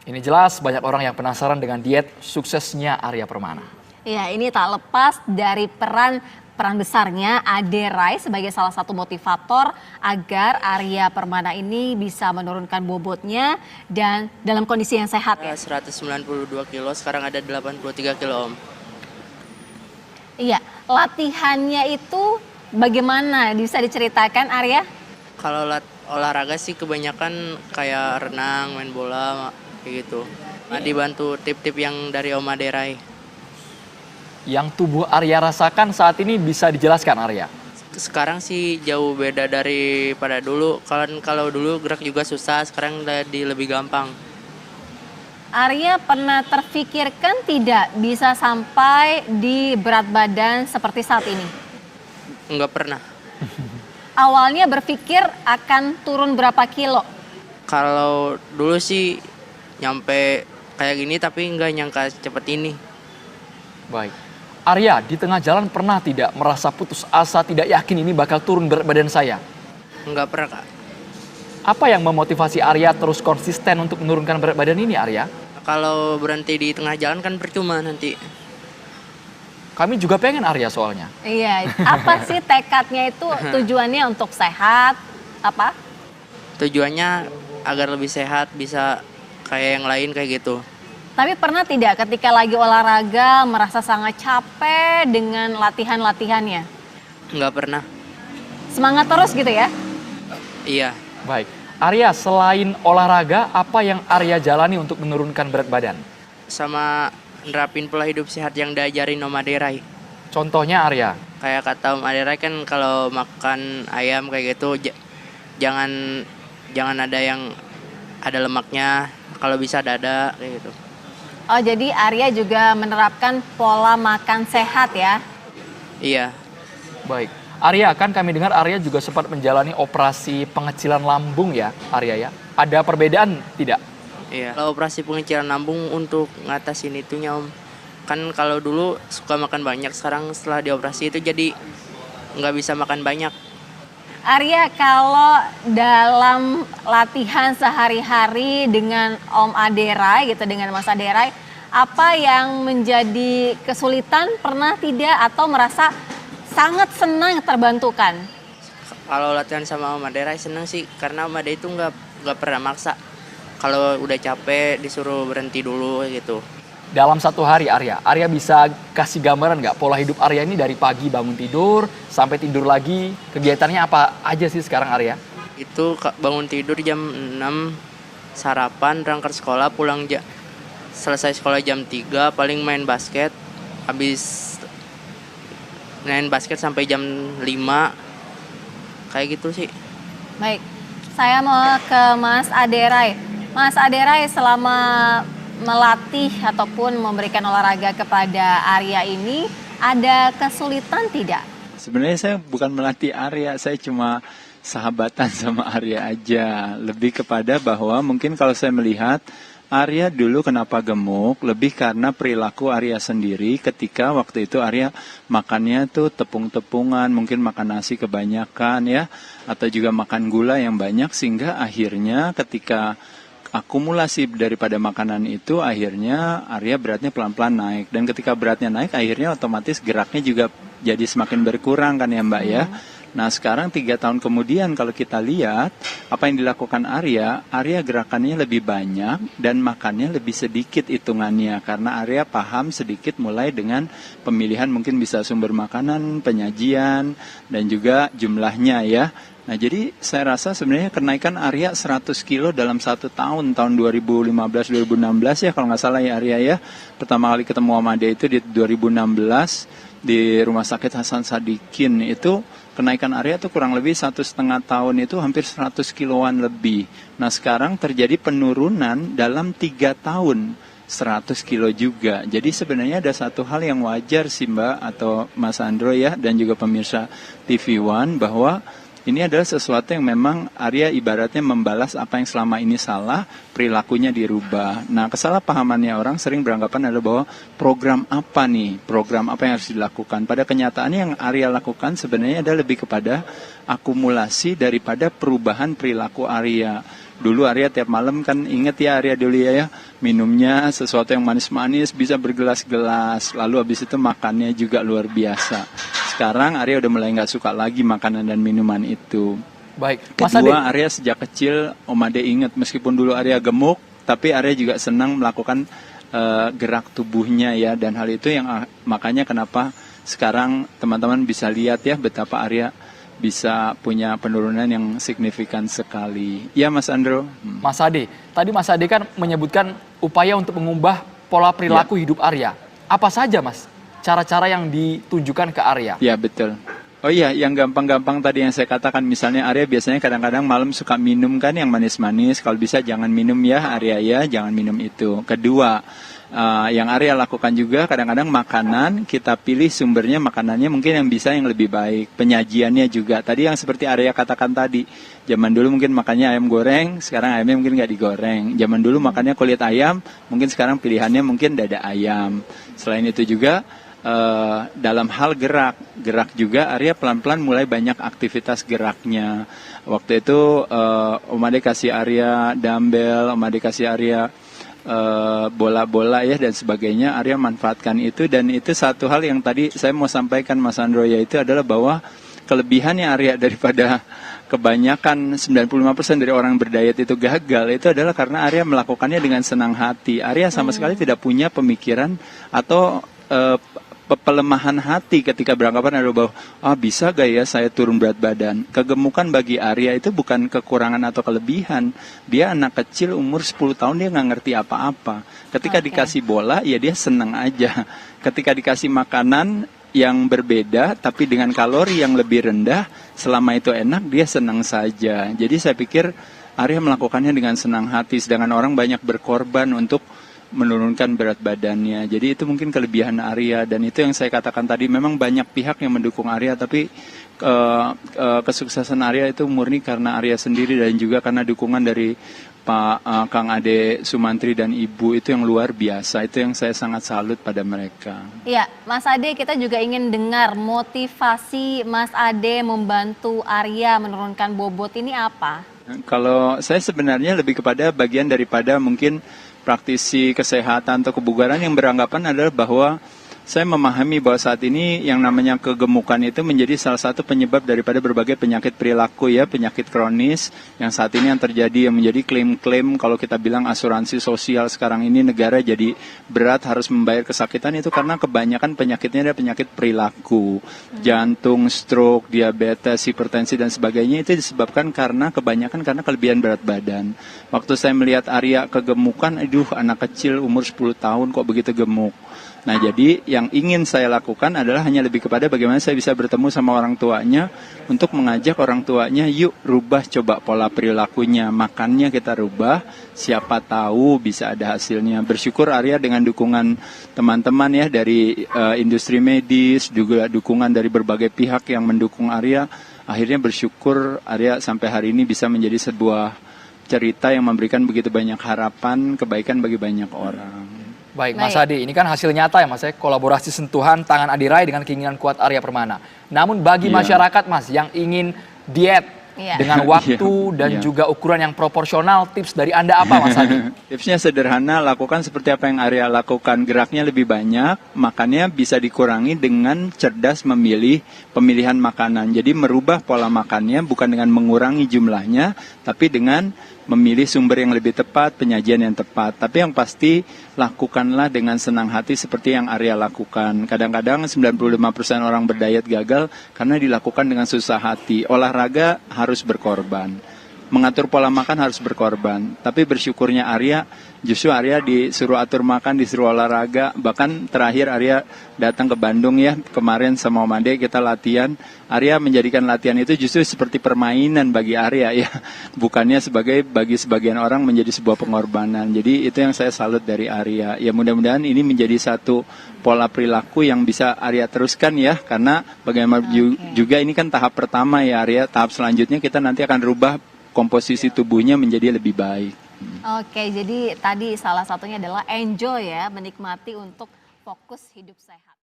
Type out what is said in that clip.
Ini jelas banyak orang yang penasaran dengan diet suksesnya Arya Permana. Ya, ini tak lepas dari peran besarnya Ade Rai sebagai salah satu motivator agar Arya Permana ini bisa menurunkan bobotnya dan dalam kondisi yang sehat ya. 192 kilo, sekarang ada 83 kilo, Om. Iya, latihannya itu bagaimana? Bisa diceritakan Arya? Kalau olahraga sih kebanyakan kayak renang, main bola, kayak gitu. Nah, dibantu tip-tip yang dari Om Ade Rai. Yang tubuh Arya rasakan saat ini bisa dijelaskan Arya? Sekarang sih jauh beda daripada dulu. Kalau dulu gerak juga susah, sekarang jadi lebih gampang. Arya pernah terfikirkan tidak bisa sampai di berat badan seperti saat ini? Nggak pernah. Awalnya berpikir akan turun berapa kilo? Kalau dulu sih nyampe kayak gini tapi nggak nyangka cepet ini. Baik. Arya, di tengah jalan pernah tidak merasa putus asa, tidak yakin ini bakal turun berat badan saya? Nggak pernah, Kak. Apa yang memotivasi Arya terus konsisten untuk menurunkan berat badan ini, Arya? Kalau berhenti di tengah jalan kan percuma nanti. Kami juga pengen Arya soalnya. Iya, apa sih tekadnya itu tujuannya untuk sehat? Apa? Tujuannya agar lebih sehat, bisa kayak yang lain kayak gitu. Tapi pernah tidak ketika lagi olahraga merasa sangat capek dengan latihan-latihannya? Nggak pernah. Semangat terus gitu ya? Iya. Baik. Arya, selain olahraga, apa yang Arya jalani untuk menurunkan berat badan? Sama nerapin pola hidup sehat yang diajarin Om Ade Rai. Contohnya Arya? Kayak kata Om Ade Rai kan kalau makan ayam kayak gitu jangan ada yang ada lemaknya, kalau bisa dada kayak gitu. Oh, jadi Arya juga menerapkan pola makan sehat ya? Iya. Baik. Arya, kan kami dengar Arya juga sempat menjalani operasi pengecilan lambung ya, Arya ya. Ada perbedaan tidak? Iya. Kalau operasi pengecilan lambung untuk ngatasin itunya, Om. Kan kalau dulu suka makan banyak, sekarang setelah dioperasi itu jadi nggak bisa makan banyak. Arya, kalau dalam latihan sehari-hari dengan Om Ade Rai gitu, dengan Mas Ade Rai, apa yang menjadi kesulitan, pernah tidak, atau merasa sangat senang terbantukan? Kalau latihan sama Om Ade Rai senang sih, karena Om Ade itu nggak pernah maksa. Kalau udah capek disuruh berhenti dulu gitu. Dalam satu hari Arya bisa kasih gambaran nggak pola hidup Arya ini dari pagi bangun tidur sampai tidur lagi, kegiatannya apa aja sih sekarang Arya? Itu bangun tidur jam 6, sarapan, berangkat sekolah, selesai sekolah jam 3, paling main basket, habis main basket sampai jam 5, kayak gitu sih. Baik, saya mau ke Mas Ade Rai. Mas Ade Rai, selama melatih ataupun memberikan olahraga kepada Arya ini, ada kesulitan tidak? Sebenarnya saya bukan melatih Arya, saya cuma sahabatan sama Arya aja. Lebih kepada bahwa mungkin kalau saya melihat Arya dulu kenapa gemuk, lebih karena perilaku Arya sendiri ketika waktu itu Arya makannya tuh tepung-tepungan, mungkin makan nasi kebanyakan ya, atau juga makan gula yang banyak sehingga akhirnya ketika akumulasi daripada makanan itu akhirnya Arya beratnya pelan-pelan naik, dan ketika beratnya naik akhirnya otomatis geraknya juga jadi semakin berkurang kan ya Mbak ya. Nah sekarang 3 tahun kemudian kalau kita lihat apa yang dilakukan Arya gerakannya lebih banyak dan makannya lebih sedikit hitungannya, karena Arya paham sedikit mulai dengan pemilihan mungkin bisa sumber makanan, penyajian dan juga jumlahnya ya. Nah jadi saya rasa sebenarnya kenaikan Arya 100 kilo dalam 1 tahun 2015-2016 ya kalau nggak salah ya Arya ya. Pertama kali ketemu sama dia itu di 2016 di Rumah Sakit Hasan Sadikin, itu kenaikan Arya itu kurang lebih 1,5 tahun itu hampir 100 kiloan lebih. Nah sekarang terjadi penurunan dalam 3 tahun 100 kilo juga. Jadi sebenarnya ada satu hal yang wajar sih Mbak atau Mas Andro ya dan juga pemirsa TV One, bahwa ini adalah sesuatu yang memang Arya ibaratnya membalas apa yang selama ini salah, perilakunya dirubah. Nah, kesalahpahamannya orang sering beranggapan adalah bahwa program apa yang harus dilakukan. Pada kenyataannya yang Arya lakukan sebenarnya adalah lebih kepada akumulasi daripada perubahan perilaku Arya. Dulu Arya tiap malam kan inget ya Arya dulu ya, minumnya sesuatu yang manis-manis, bisa bergelas-gelas, lalu habis itu makannya juga luar biasa. Sekarang Arya udah mulai nggak suka lagi makanan dan minuman itu. Baik, Mas Ade. Kedua, Arya sejak kecil Om Ade ingat meskipun dulu Arya gemuk, tapi Arya juga senang melakukan gerak tubuhnya ya, dan hal itu yang makanya kenapa sekarang teman-teman bisa lihat ya betapa Arya bisa punya penurunan yang signifikan sekali. Ya Mas Andro. Mas Ade, tadi Mas Ade kan menyebutkan upaya untuk mengubah pola perilaku hidup Arya. Apa saja Mas cara-cara yang ditunjukkan ke Arya? Ya betul. Oh iya, yang gampang-gampang tadi yang saya katakan, misalnya Arya biasanya kadang-kadang malam suka minum kan yang manis-manis, kalau bisa jangan minum ya Arya ya, jangan minum itu. Kedua, yang Arya lakukan juga kadang-kadang makanan, kita pilih sumbernya makanannya mungkin yang bisa yang lebih baik, penyajiannya juga. Tadi yang seperti Arya katakan tadi, zaman dulu mungkin makannya ayam goreng, sekarang ayamnya mungkin nggak digoreng. Zaman dulu makannya kulit ayam, mungkin sekarang pilihannya mungkin dada ayam. Selain itu juga, dalam hal gerak juga Arya pelan-pelan mulai banyak aktivitas geraknya. Waktu itu Om Ade kasih Arya dumbbell, Om Ade kasih Arya bola-bola ya dan sebagainya. Arya manfaatkan itu, dan itu satu hal yang tadi saya mau sampaikan Mas Andro, yaitu adalah bahwa kelebihannya Arya daripada kebanyakan 95% dari orang berdiet itu gagal, itu adalah karena Arya melakukannya dengan senang hati. Arya sama sekali tidak punya pemikiran atau pelemahan hati ketika beranggapan adalah bahwa bisa gak ya saya turun berat badan. Kegemukan bagi Arya itu bukan kekurangan atau kelebihan. Dia anak kecil umur 10 tahun, dia nggak ngerti apa-apa. Ketika dikasih bola ya dia senang aja. Ketika dikasih makanan yang berbeda tapi dengan kalori yang lebih rendah, selama itu enak dia senang saja. Jadi saya pikir Arya melakukannya dengan senang hati, sedangkan orang banyak berkorban untuk menurunkan berat badannya. Jadi itu mungkin kelebihan Arya, dan itu yang saya katakan tadi, memang banyak pihak yang mendukung Arya, tapi kesuksesan Arya itu murni karena Arya sendiri dan juga karena dukungan dari Pak Kang Ade Sumantri dan Ibu, itu yang luar biasa. Itu yang saya sangat salut pada mereka. Iya, Mas Ade, kita juga ingin dengar motivasi Mas Ade membantu Arya menurunkan bobot ini apa? Kalau saya sebenarnya lebih kepada bagian daripada mungkin praktisi kesehatan atau kebugaran yang beranggapan adalah bahwa saya memahami bahwa saat ini yang namanya kegemukan itu menjadi salah satu penyebab daripada berbagai penyakit perilaku ya, penyakit kronis yang saat ini yang terjadi, yang menjadi klaim-klaim kalau kita bilang asuransi sosial sekarang ini negara jadi berat harus membayar kesakitan, itu karena kebanyakan penyakitnya adalah penyakit perilaku. Jantung, stroke, diabetes, hipertensi dan sebagainya itu disebabkan karena kelebihan berat badan. Waktu saya melihat Arya kegemukan, aduh anak kecil umur 10 tahun kok begitu gemuk. Nah jadi yang ingin saya lakukan adalah hanya lebih kepada bagaimana saya bisa bertemu sama orang tuanya untuk mengajak orang tuanya, yuk rubah coba pola perilakunya, makannya kita rubah, siapa tahu bisa ada hasilnya. Bersyukur Arya dengan dukungan teman-teman ya dari industri medis, juga dukungan dari berbagai pihak yang mendukung Arya, akhirnya bersyukur Arya sampai hari ini bisa menjadi sebuah cerita yang memberikan begitu banyak harapan, kebaikan bagi banyak orang. Baik, Mas Ade, ini kan hasil nyata ya Mas, kolaborasi sentuhan tangan Adi Rai dengan keinginan kuat Arya Permana. Namun bagi masyarakat Mas yang ingin diet dengan waktu dan juga ukuran yang proporsional, tips dari Anda apa Mas Ade? Tipsnya sederhana, lakukan seperti apa yang Arya lakukan, geraknya lebih banyak, makannya bisa dikurangi dengan cerdas memilih pemilihan makanan. Jadi merubah pola makannya bukan dengan mengurangi jumlahnya, tapi dengan memilih sumber yang lebih tepat, penyajian yang tepat. Tapi yang pasti lakukanlah dengan senang hati seperti yang Arya lakukan. Kadang-kadang 95% orang berdiet gagal karena dilakukan dengan susah hati. Olahraga harus berkorban. Mengatur pola makan harus berkorban. Tapi bersyukurnya Arya, justru Arya disuruh atur makan, disuruh olahraga. Bahkan terakhir Arya datang ke Bandung ya, kemarin sama Om Ade kita latihan. Arya menjadikan latihan itu justru seperti permainan bagi Arya ya. Bukannya bagi sebagian orang menjadi sebuah pengorbanan. Jadi itu yang saya salut dari Arya. Ya mudah-mudahan ini menjadi satu pola perilaku yang bisa Arya teruskan ya. Karena bagaimana juga ini kan tahap pertama ya Arya. Tahap selanjutnya kita nanti akan rubah komposisi tubuhnya menjadi lebih baik. Oke, jadi tadi salah satunya adalah enjoy ya, menikmati untuk fokus hidup sehat.